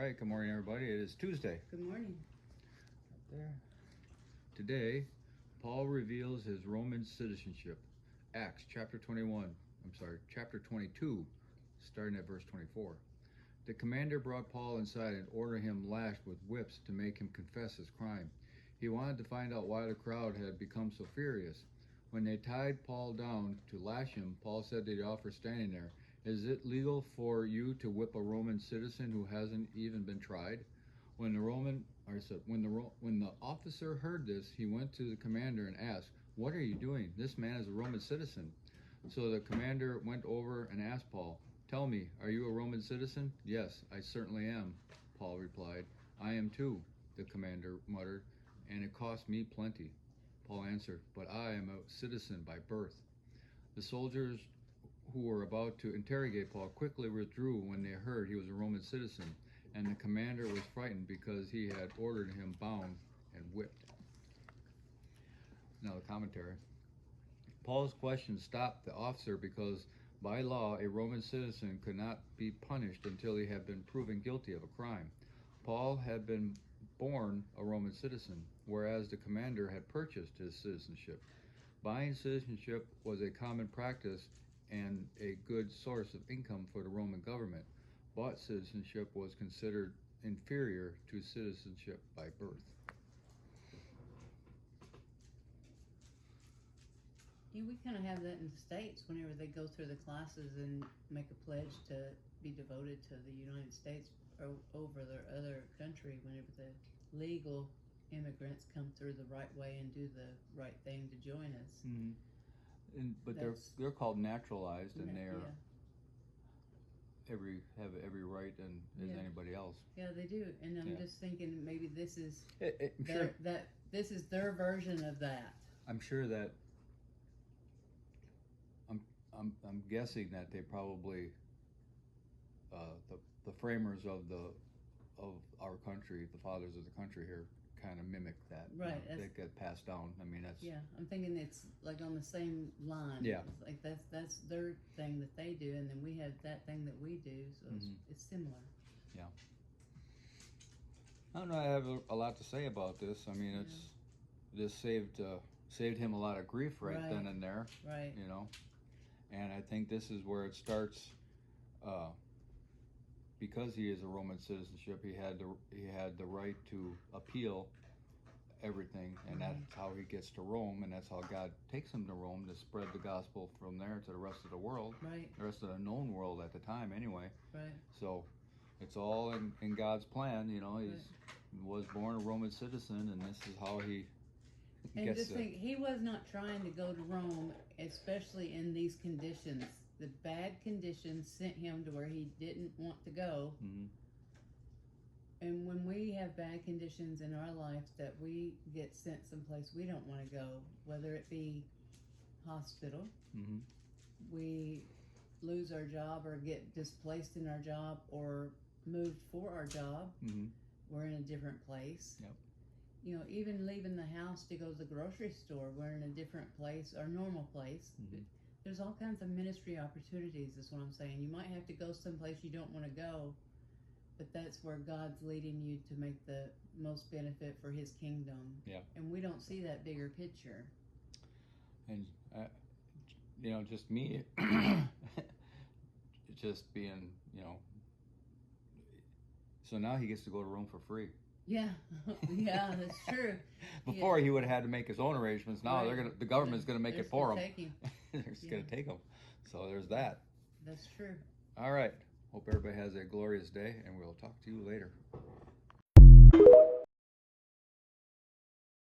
right, good morning, everybody. It is Tuesday. Good morning. Right there. Today, Paul reveals his Roman citizenship. Acts chapter 22, starting at verse 24. The commander brought Paul inside and ordered him lashed with whips to make him confess his crime. He wanted to find out why the crowd had become so furious. When they tied Paul down to lash him, Paul said to the officer standing there, "Is it legal for you to whip a Roman citizen who hasn't even been tried?" When the officer heard this, he went to the commander and asked, "What are you doing? This man is a Roman citizen." So the commander went over and asked Paul, "Tell me, are you a Roman citizen?" "Yes, I certainly am," Paul replied. "I am too," the commander muttered, "and it cost me plenty." Paul answered, "But I am a citizen by birth." The soldiers who were about to interrogate Paul quickly withdrew when they heard he was a Roman citizen, and the commander was frightened because he had ordered him bound and whipped. Now the commentary. Paul's question stopped the officer because by law a Roman citizen could not be punished until he had been proven guilty of a crime. Paul had been born a Roman citizen, whereas the commander had purchased his citizenship. Buying citizenship was a common practice and a good source of income for the Roman government. Bought citizenship was considered inferior to citizenship by birth. Yeah, we kind of have that in the States whenever they go through the classes and make a pledge to be devoted to the United States over their other country. Whenever the legal immigrants come through the right way and do the right thing to join us. Mm-hmm. But they're called naturalized, and they're have every right as anybody else. Yeah, they do. And I'm just thinking maybe this is this is their version of that. I'm sure that I'm guessing that they probably the framers of our country, the fathers of the country here, kind of mimic that. Right. That get passed down. I mean, that's. Yeah, I'm thinking it's like on the same line. Yeah. It's like that's their thing that they do, and then we have that thing that we do, so it's similar. Yeah. I don't know. I have a lot to say about this. I mean, this saved him a lot of grief right then and there. Right. You know, and I think this is where it starts. Because he is a Roman citizenship, he had the right to appeal everything, and that's how he gets to Rome, and that's how God takes him to Rome to spread the gospel from there to the rest of the world, the rest of the known world at the time, anyway. Right. So it's all in God's plan, you know. He was born a Roman citizen, and this is how he. And just think, he was not trying to go to Rome, especially in these conditions. The bad conditions sent him to where he didn't want to go. Mm-hmm. And when we have bad conditions in our life that we get sent someplace we don't want to go, whether it be hospital, we lose our job or get displaced in our job or moved for our job, we're in a different place. Yep. You know, even leaving the house to go to the grocery store, we're in a different place, our normal place. There's all kinds of ministry opportunities, is what I'm saying. You might have to go someplace you don't want to go, but that's where God's leading you to make the most benefit for his kingdom. Yeah. And we don't see that bigger picture. And, you know, just me, just being, you know, so now he gets to go to Rome for free. Yeah, yeah, that's true. Before he would have had to make his own arrangements. Now the government's gonna make it for him. They're just gonna take him. So there's that. That's true. All right. Hope everybody has a glorious day, and we'll talk to you later.